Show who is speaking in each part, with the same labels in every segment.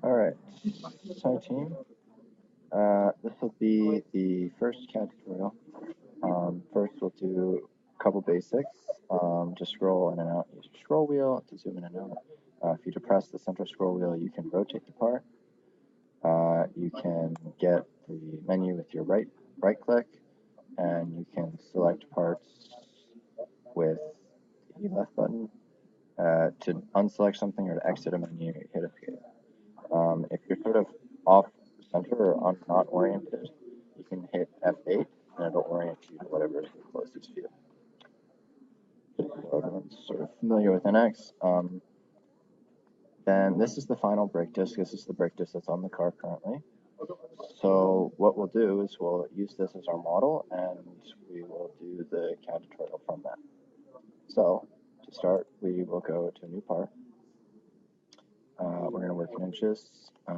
Speaker 1: Alright, so team, this will be the first CAD tutorial. First we'll do a couple basics, just scroll in and out, use your scroll wheel to zoom in and out. If you depress the center scroll wheel, you can rotate the part. You can get the menu with your right click, and you can select parts with the left button. To unselect something or to exit a menu, hit escape. If you're sort of off center or not oriented, you can hit F8 and it'll orient you to whatever is the closest view. So everyone's sort of familiar with NX. Then this is the final brake disc. This is the brake disc that's on the car currently. So what we'll do is we'll use this as our model and we will do the CAD tutorial from that. So to start, we will go to a new part. We're going to work in inches. We're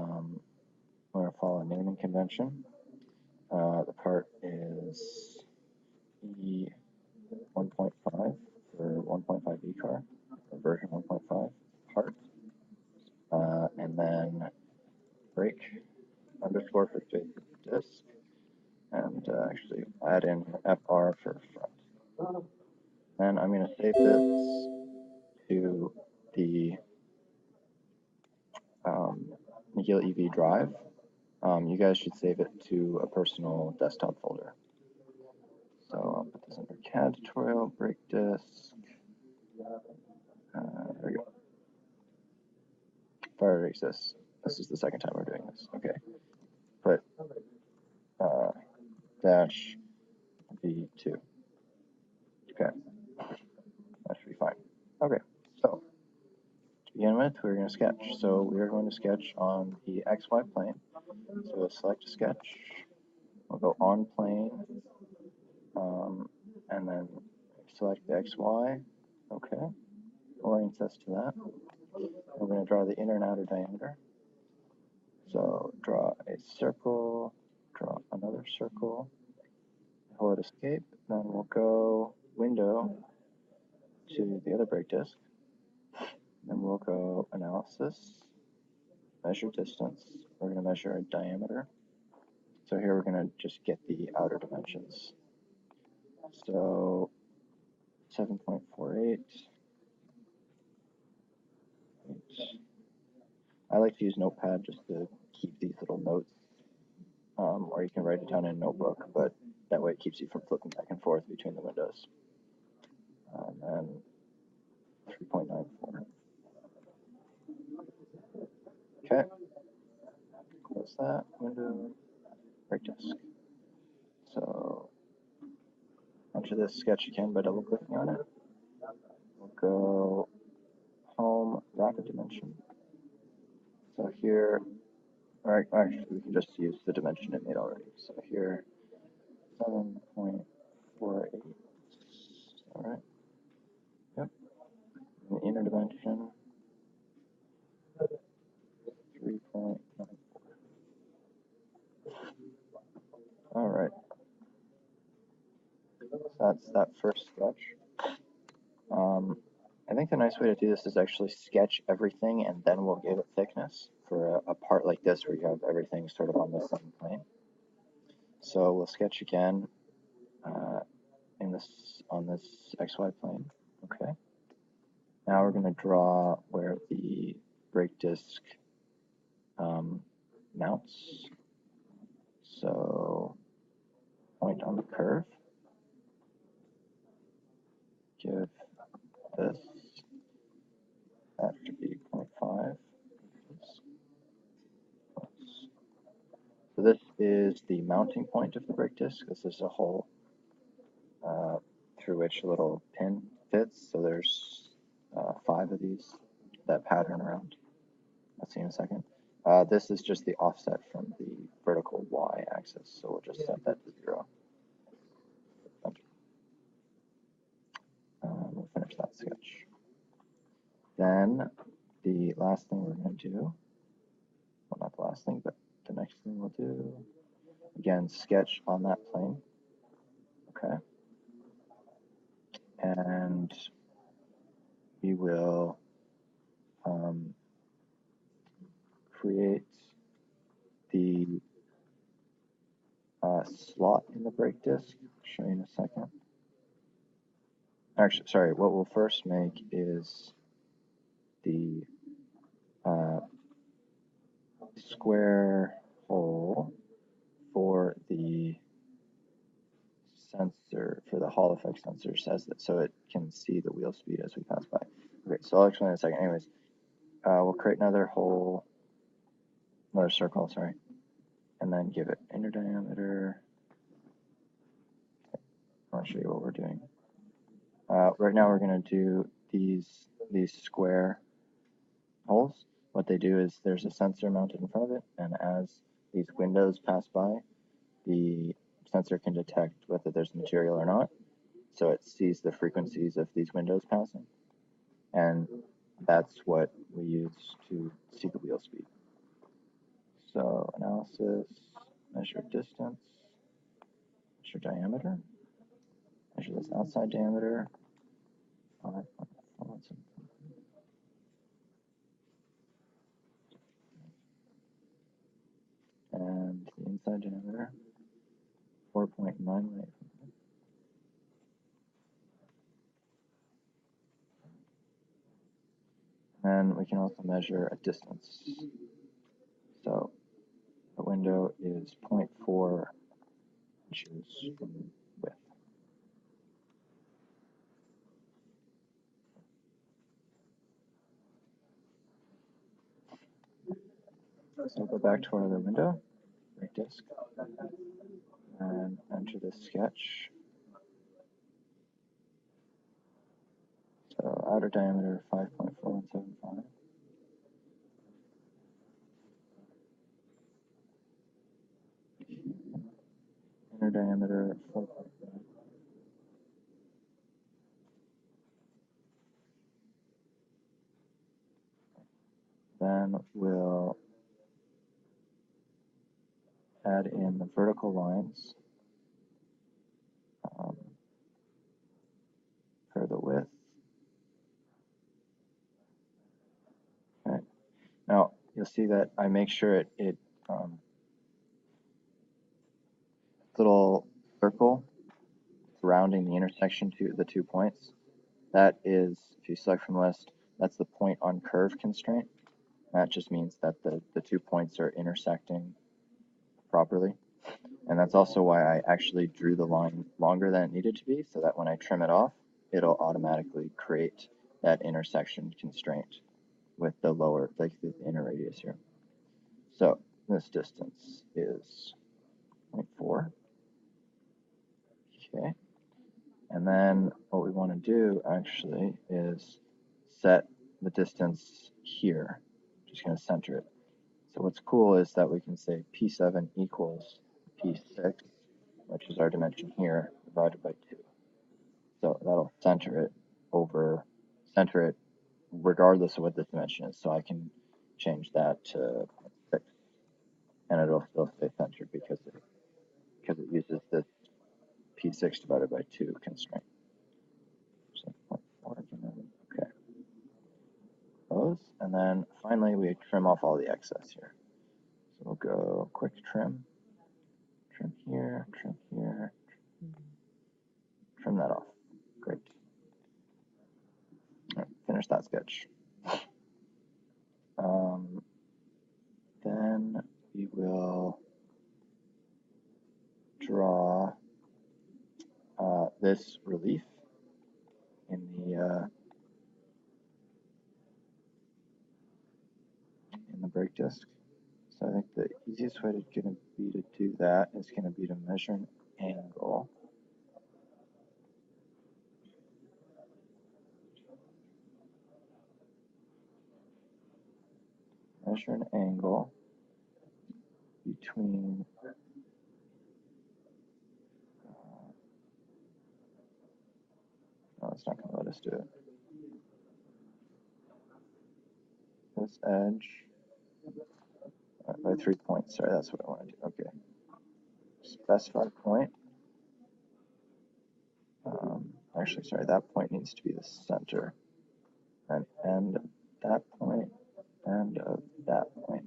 Speaker 1: going to follow a naming convention. The part is E1.5 for 1.5E car, or version 1.5 part. And then brake underscore for face disc, and actually add in FR for front. Then I'm going to save this to the Nihil EV drive. You guys should save it to a personal desktop folder. So I'll put this under CAD tutorial, brake disc. There we go. Fire exists. This is the second time we're doing this. Okay. Put dash V2. Okay. That should be fine. Okay. So to begin with, we're going to sketch. So we are going to sketch on the XY plane. So we'll select a sketch. We'll go on plane. And then select the XY. Okay. Orients us to that. We're going to draw the inner and outer diameter. So draw a circle, draw another circle, hold escape, then we'll go window to the other brake disc, then we'll go analysis, measure distance, we're going to measure a diameter. So here we're going to just get the outer dimensions. So 7.48. I like to use Notepad just to keep these little notes, or you can write it down in a notebook, but that way it keeps you from flipping back and forth between the windows. And then 3.94. Okay, close that window, brake disc. So enter this sketch again by double clicking on it. We'll go home, rapid dimension. So here, or actually we can just use the dimension it made already. So here, 7.48. Alright. Yep. And the inner dimension, 3.94. Alright. So that's that first sketch. I think the nice way to do this is actually sketch everything and then we'll give it thickness for a part like this where you have everything sort of on the same plane. So we'll sketch again on this XY plane. Okay. Now we're going to draw where the brake disc mounts. So point on the curve. Give this, that should be 0.5. So this is the mounting point of the brake disc. This is a hole through which a little pin fits. So there's 5 of these that pattern around. I'll see in a second. This is just the offset from the vertical y-axis, so we'll just set that to 0. We'll finish that sketch. Then the last thing we're going to do, well, not the last thing, but the next thing we'll do, again, sketch on that plane. Okay. And we will create the slot in the brake disc. I'll show you in a second. Actually, sorry, what we'll first make is the square hole for the sensor, for the Hall effect sensor, says that so it can see the wheel speed as we pass by. Okay, so I'll explain in a second. Anyways, we'll create another hole, another circle, sorry, and then give it inner diameter. I'll show you what we're doing. Right now we're going to do these square holes. What they do is there's a sensor mounted in front of it, and as these windows pass by, the sensor can detect whether there's material or not. So it sees the frequencies of these windows passing, and that's what we use to see the wheel speed. So analysis, measure distance, measure diameter, measure this outside diameter, and the inside diameter, 4.98. And we can also measure a distance. So the window is 0.4 inches in width. So go back to our other window, brake disc, and enter this sketch. So outer diameter 5.4175. Inner diameter 4.9. Then we'll add in the vertical lines for the width. Okay. Now you'll see that I make sure it little circle surrounding the intersection to the 2 points. That is, if you select from the list, that's the point on curve constraint. That just means that the 2 points are intersecting properly. And that's also why I actually drew the line longer than it needed to be, so that when I trim it off, it'll automatically create that intersection constraint with the lower, like the inner radius here. So this distance is 0.4. Okay. And then what we want to do actually is set the distance here. Just going to center it. So what's cool is that we can say P7 equals P6, which is our dimension here, divided by 2. So that'll center it regardless of what this dimension is. So I can change that to 6, and it'll still stay centered because it uses this P6 divided by 2 constraint. So 0.4 again. Okay. Those, and then finally we trim off all the excess here. So we'll go quick trim here, trim that off. Great. All right, finish that sketch. Then we will draw this relief in the brake disc. So I think the easiest way to do that is going to be to measure an angle. Measure an angle between no, it's not going to let us do it. This edge by 3 points. Sorry, that's what I want to do. Okay. Specify point. Actually, sorry, that point needs to be the center. And end of that point, end of that point.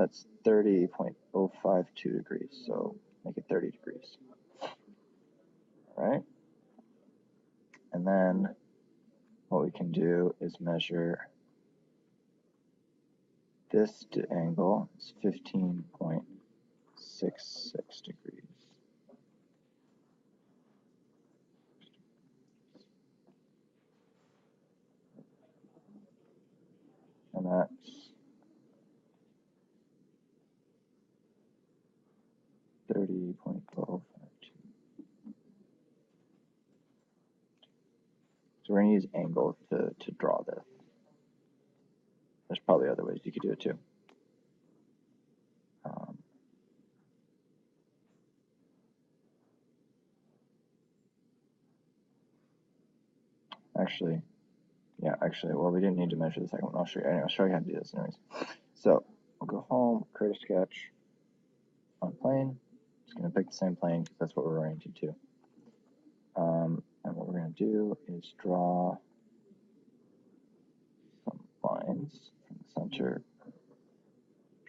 Speaker 1: that's 30.052 degrees, so make it 30 degrees. All right? And then what we can do is measure this angle is 15.66 degrees. And that's 30.052. So we're going to use angle to draw this. There's probably other ways you could do it too. Well, we didn't need to measure the second one. I'll show you. Anyway, I'll show you how to do this anyways. So we'll go home, create a sketch on plane. Just going to pick the same plane because that's what we're oriented to. And what we're going to do is draw some lines from the center.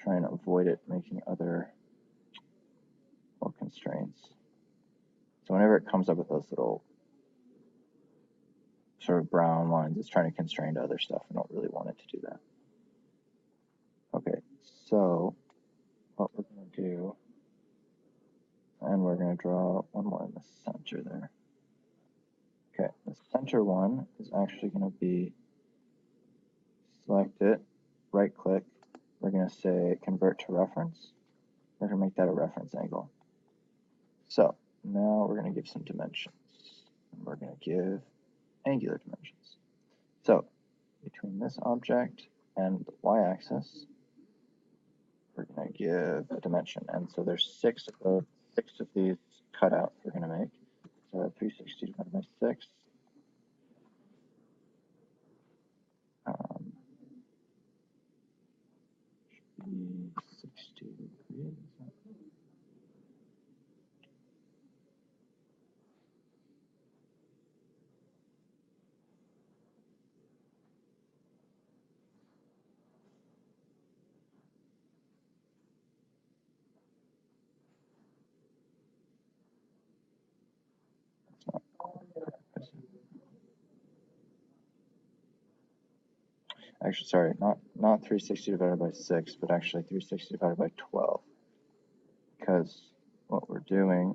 Speaker 1: Try and avoid it making other constraints. So whenever it comes up with those little sort of brown lines, it's trying to constrain to other stuff. I don't really want it to do that. Okay, so what we're going to do, and we're going to draw one more in the center there. Okay, the center one is actually going to be, select it, right click, we're going to say convert to reference. We're going to make that a reference angle. So now we're going to give some dimensions. And we're going to give angular dimensions. So between this object and the y-axis, we're going to give a dimension. And so there's six of these cutouts we're going to make. So 360 divided by 6. Should be 60 degrees. Actually, sorry, not 360 divided by 6, but actually 360 divided by 12. Because what we're doing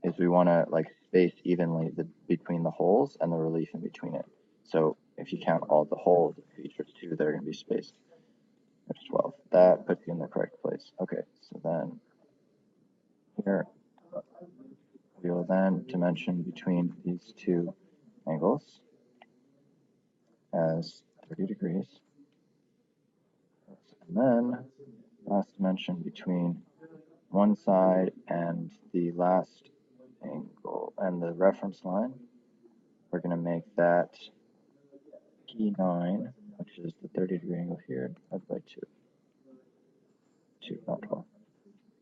Speaker 1: is we want to space evenly between the holes and the relief in between it. So if you count all the holes of feature 2, they're going to be spaced. There's 12. That puts you in the correct place. Okay, so then here we will then dimension between these two angles as 30 degrees. And then last dimension between one side and the last angle and the reference line, we're going to make that P9, which is the 30 degree angle here, divided by 2. 2, not 12.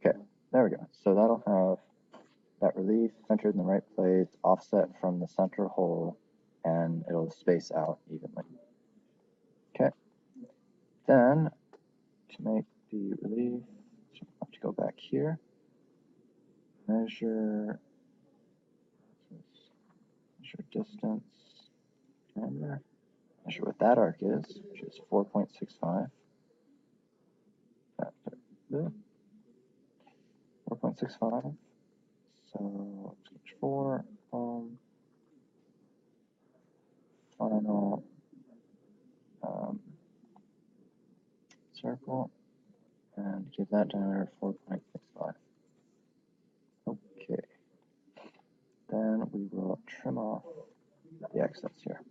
Speaker 1: Okay, there we go. So that'll have that relief centered in the right place, offset from the center hole, and it'll space out evenly. Okay, then to make the relief, so we'll have to go back here, measure distance, diameter, measure what that arc is, which is 4.65. 4.65. So sketch 4, final circle, and give that diameter 4.65. Okay. Then we will trim off the excess here.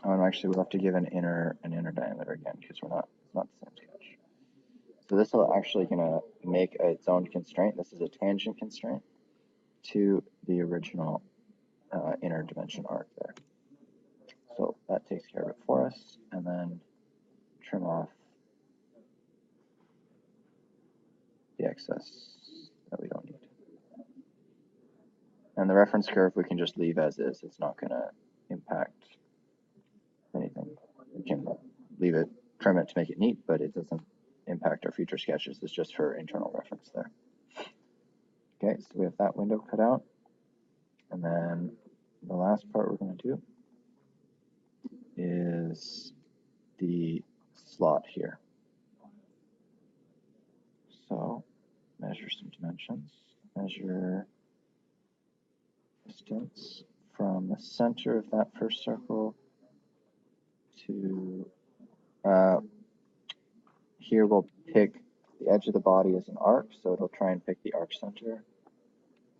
Speaker 1: And actually, we'll have to give an inner diameter again because it's not the same sketch. So this is actually going to make its own constraint. This is a tangent constraint to the original inner dimension arc there. So that takes care of it for us, and then trim off the excess that we don't need. And the reference curve we can just leave as is. It's not going to impact anything. We can leave it, trim it to make it neat, but it doesn't impact our future sketches. It's just for internal reference there. Okay, so we have that window cut out. And then the last part we're going to do is the slot here. So measure some dimensions. Measure distance from the center of that first circle to here we'll pick the edge of the body as an arc, so it'll try and pick the arc center.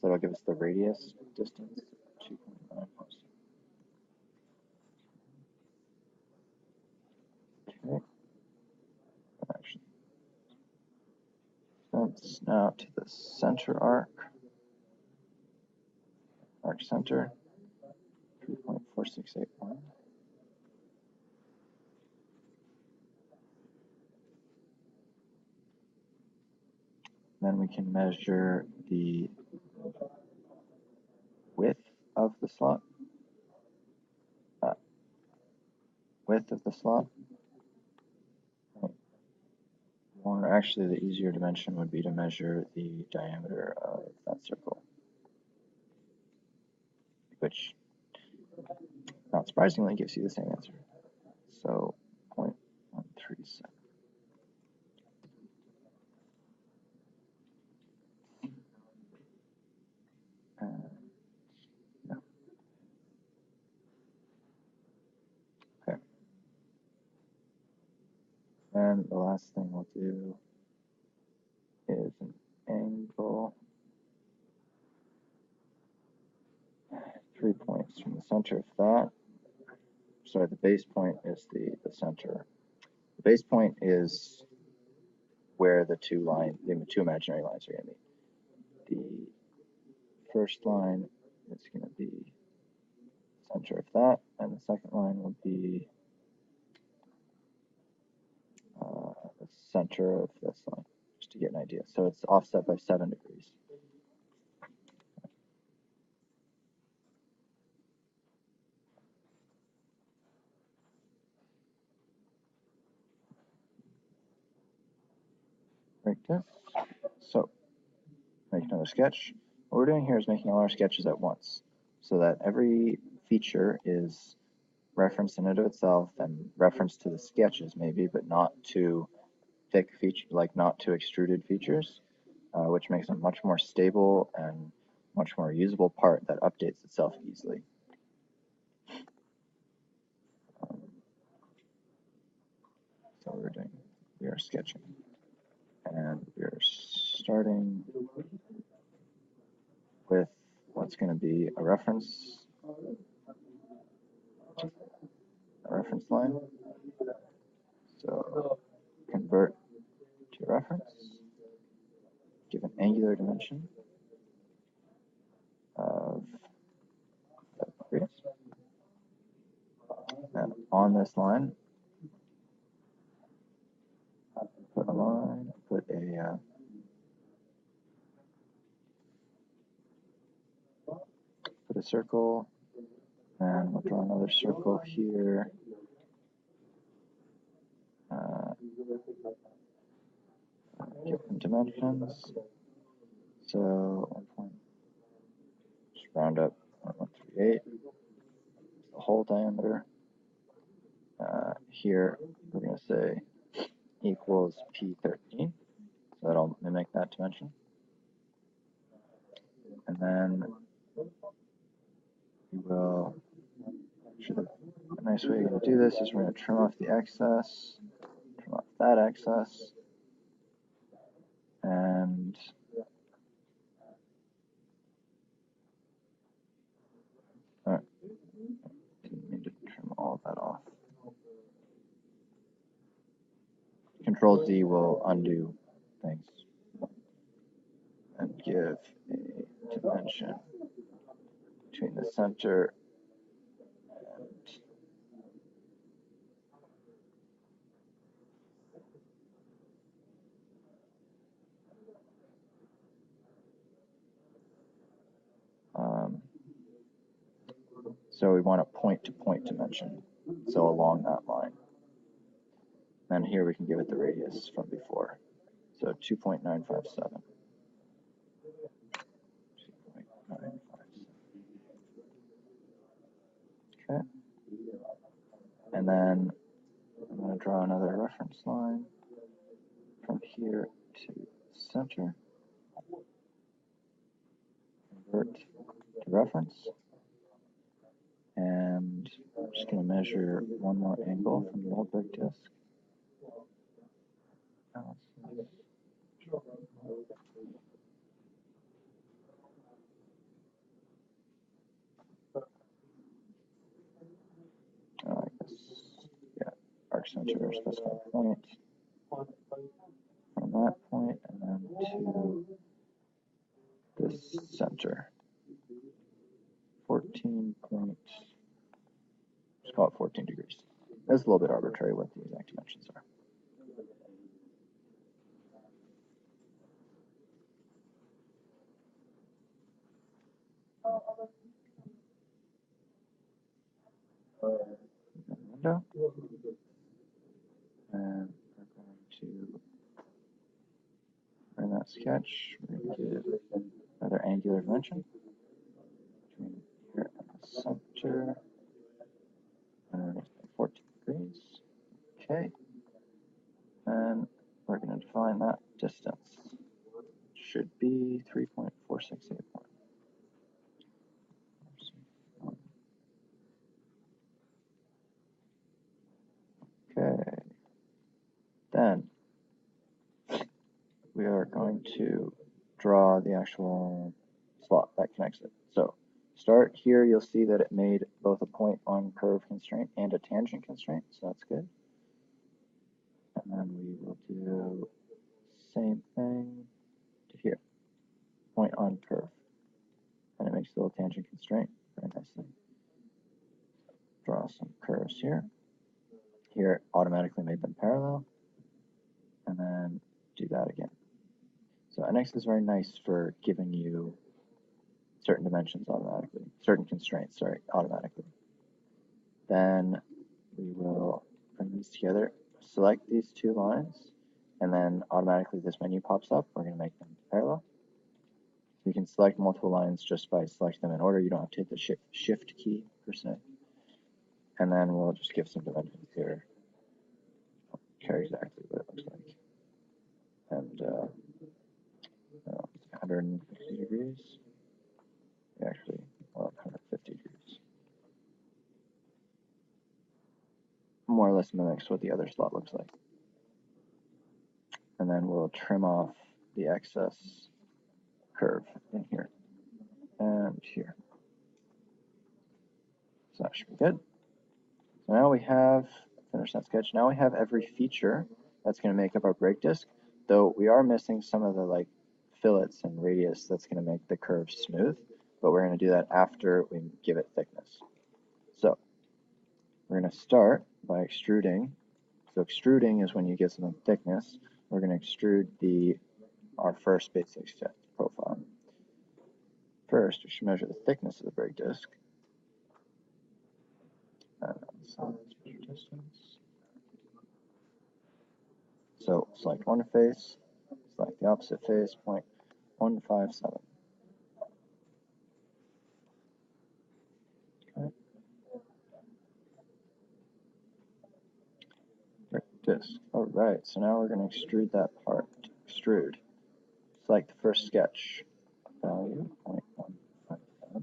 Speaker 1: So it'll give us the radius distance, 2.9. Okay. Action. Distance now to the center arc center, 3.4681. Then we can measure the width of the slot. Or actually, the easier dimension would be to measure the diameter of that circle, which, not surprisingly, gives you the same answer. So 0.137. No. Okay. And the last thing we'll do is an angle. 3 points from the center of that. Sorry, the base point is the center. The base point is where the two imaginary lines are going to meet. The first line is going to be center of that, and the second line will be the center of this line, just to get an idea. So it's offset by 7 degrees. Like this. So, make another sketch. What we're doing here is making all our sketches at once, so that every feature is referenced in and of itself and referenced to the sketches maybe, but not to thick feature, like not to extruded features, which makes a much more stable and much more usable part that updates itself easily. So we are sketching, and we're starting with what's going to be a reference line. So convert to reference, give an angular dimension of 7 degrees, and on this line, put a line, put a circle, and we'll draw another circle here. Give them dimensions. So just round up 1138. The whole diameter. Here we're going to say equals P13. So that'll mimic that dimension. And then we will, a nice way to do this is we're going to trim off the excess, trim off that excess, and didn't mean to trim all of that off. Control D will undo things and give a dimension between the center and So we want a point-to-point dimension, so along that line. And here we can give it the radius from before, so 2.957. 2.957. Okay. And then I'm going to draw another reference line from here to center. Convert to reference. And I'm just going to measure one more angle from the old brake disc. I guess, yeah, arc center, specified point from that point, and then to this center. 14 point, let's call it 14 degrees. That's a little bit arbitrary what the exact dimensions are. Window. And we're going to run that sketch. We're going to give another angular dimension between here and the center. And 14 degrees. Okay. And we're going to define that distance. Should be 3.4681. Okay. Then we are going to draw the actual slot that connects it. So start here, you'll see that it made both a point on curve constraint and a tangent constraint, so that's good. And then we will do same thing to here, point on curve. And it makes a little tangent constraint very nicely. Draw some curves here. Here it automatically made them parallel. And then do that again. So NX is very nice for giving you certain dimensions automatically, certain constraints, sorry, automatically. Then we will bring these together, select these two lines, and then automatically this menu pops up. We're going to make them parallel. So you can select multiple lines just by selecting them in order. You don't have to hit the shift key per se. And then we'll just give some dimensions here. Care exactly what it looks like. And 160 degrees. Actually, well, 150 degrees. More or less mimics what the other slot looks like. And then we'll trim off the excess curve in here and here. So that should be good. So now we have finished that sketch. Now we have every feature that's going to make up our brake disc, though we are missing some of the fillets and radius that's going to make the curve smooth, but we're going to do that after we give it thickness. So we're going to start by extruding. So extruding is when you give something thickness. We're going to extrude our first basic step profile. First, we should measure the thickness of the brake disc. So select one face, select the opposite face, 0.157. Okay. Brake disc. All right, so now we're going to extrude that part. Extrude. Select the first sketch value, 0.157.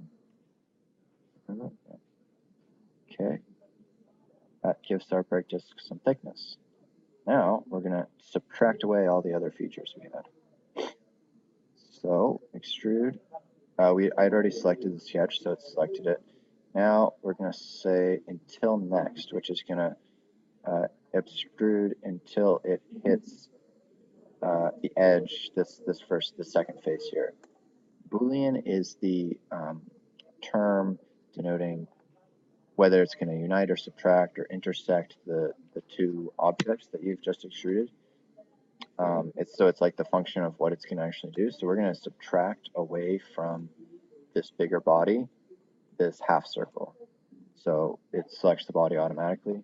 Speaker 1: Okay. That gives our brake disc some thickness. Now we're going to subtract away all the other features we had. So extrude. I'd already selected the sketch, so it selected it. Now we're going to say until next, which is going to extrude until it hits the edge. The second face here. Boolean is the term denoting whether it's going to unite or subtract or intersect the two objects that you've just extruded. So it's like the function of what it's going to actually do. So we're going to subtract away from this bigger body, this half circle. so it selects the body automatically.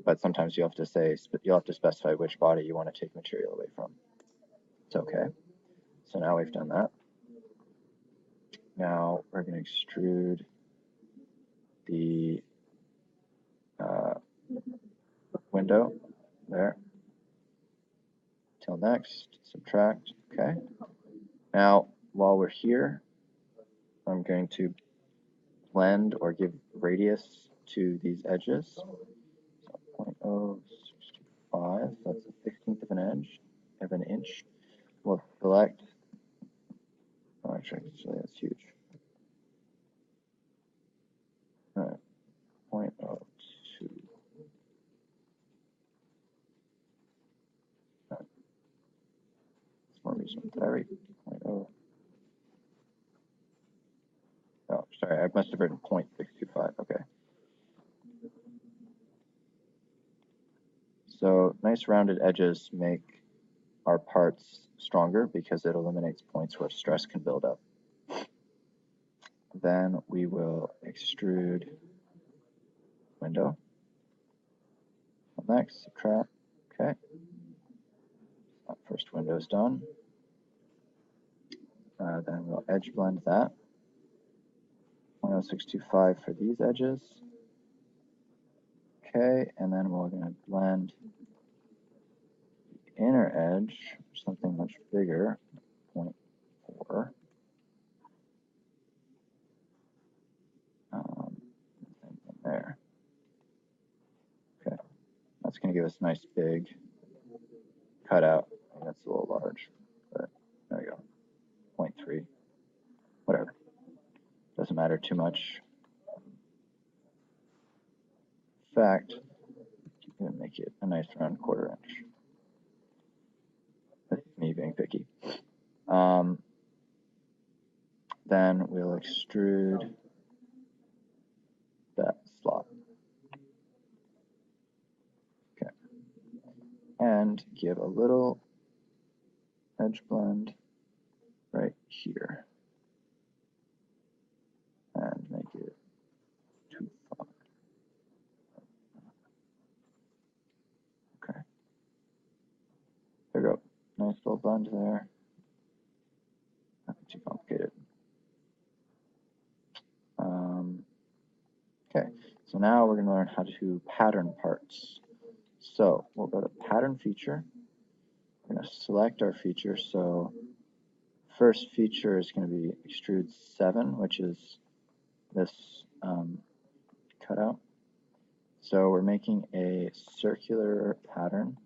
Speaker 1: But sometimes you'll have to specify which body you want to take material away from. It's okay. So now we've done that. Now we're going to extrude the window there. Till next, subtract. Okay. Now, while we're here, I'm going to blend or give radius to these edges. So 0.065, that's a 16th of an inch. We'll select, oh, actually that's huge. All right, 0.02. It's more reasonable. Did I write 0.0? Oh, sorry, I must have written 0.625. Okay. So nice rounded edges make our parts stronger because it eliminates points where stress can build up. Then we will extrude window. Next, subtract. Okay. That first window is done. Then we'll edge blend that. 0.0625 for these edges. Okay, and then we're going to blend the inner edge, something much bigger, 0.4. There. Okay, that's going to give us a nice big cutout. That's a little large, but there we go. 0.3. Whatever. Doesn't matter too much. In fact, I'm going to make it a nice round 1/4 inch. That's me being picky. Then we'll extrude that slot. Okay. And give a little edge blend right here. And make it too far. Okay. There we go. Nice little blend there. Nothing too complicated. Okay, so now we're going to learn how to pattern parts. So we'll go to pattern feature. We're going to select our feature. So first feature is going to be extrude 7, which is this cutout. So we're making a circular pattern.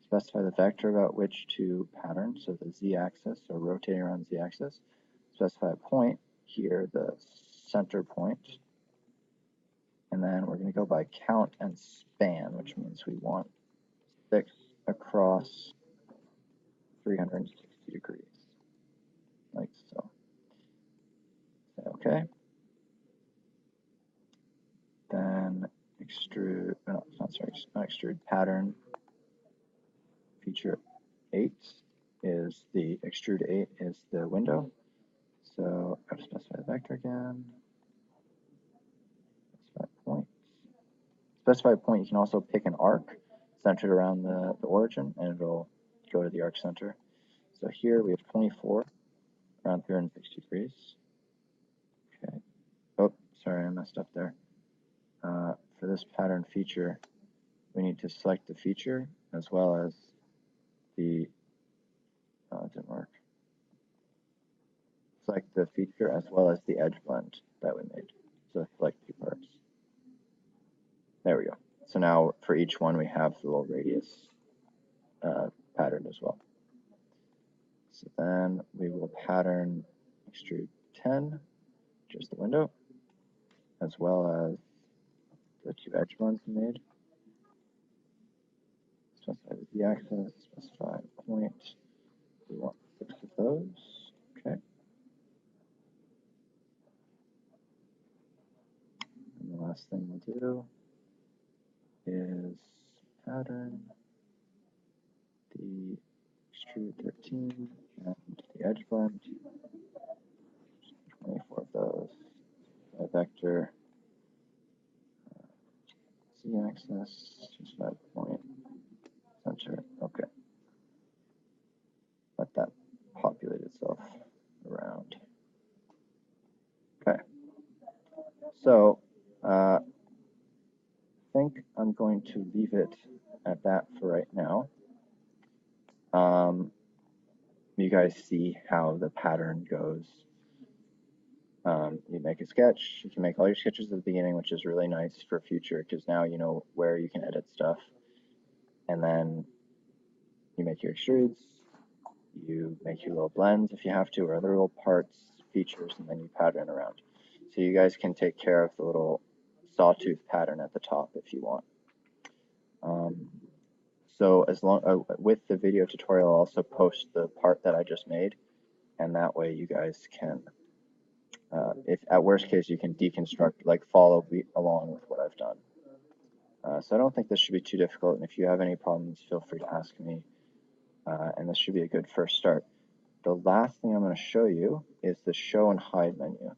Speaker 1: Specify the vector about which to pattern, so the z-axis, or rotating around the z-axis. Specify a point here, the center point. And then we're going to go by count and span, which means we want 6 across 360 degrees, like so. Okay. Then extrude, no, not sorry, not extrude, pattern feature 8 is the extrude 8 is the window. So I have to specify the vector again. Specify point. Specify point, you can also pick an arc centered around the origin, and it'll go to the arc center. So here we have 24, around 360 degrees. Okay. Oh, sorry, I messed up there. For this pattern feature, we need to select the feature as well as the, it didn't work. Select the feature as well as the edge blend that we made. So select 2 parts. There we go. So now for each one we have the little radius pattern as well. So then we will pattern extrude 10, just the window, as well as the 2 edge blends we made. Specify the z-axis, specify a point. We want 6 of those. Okay. And the last thing we'll do is pattern the extrude 13 and the edge blend. 24 of those. A vector Z-axis, just that point, center, okay. Let that populate itself around. Okay. So, I think I'm going to leave it at that for right now. You guys see how the pattern goes. You make a sketch. You can make all your sketches at the beginning, which is really nice for future because now you know where you can edit stuff. And then you make your extrudes. You make your little blends if you have to, or other little parts, features, and then you pattern around. So you guys can take care of the little sawtooth pattern at the top if you want. So as long with the video tutorial, I'll also post the part that I just made, and that way you guys can, if at worst case, you can deconstruct, like follow along with what I've done. So I don't think this should be too difficult, and if you have any problems, feel free to ask me, and this should be a good first start. The last thing I'm going to show you is the show and hide menu.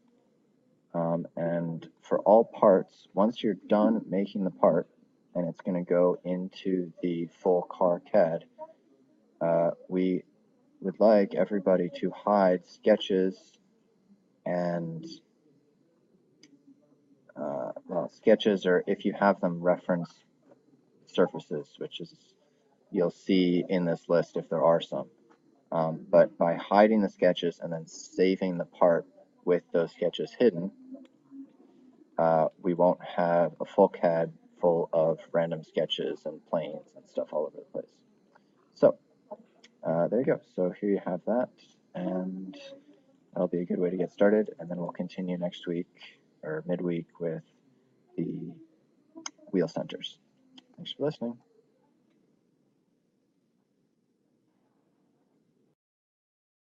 Speaker 1: And for all parts, once you're done making the part, and it's going to go into the full car CAD, we would like everybody to hide sketches and well, sketches, or if you have them, reference surfaces, which is you'll see in this list if there are some. But by hiding the sketches and then saving the part with those sketches hidden, we won't have a full CAD full of random sketches and planes and stuff all over the place. So there you go. So here you have that, and that'll be a good way to get started, and then we'll continue next week or midweek with the wheel centers. Thanks for listening.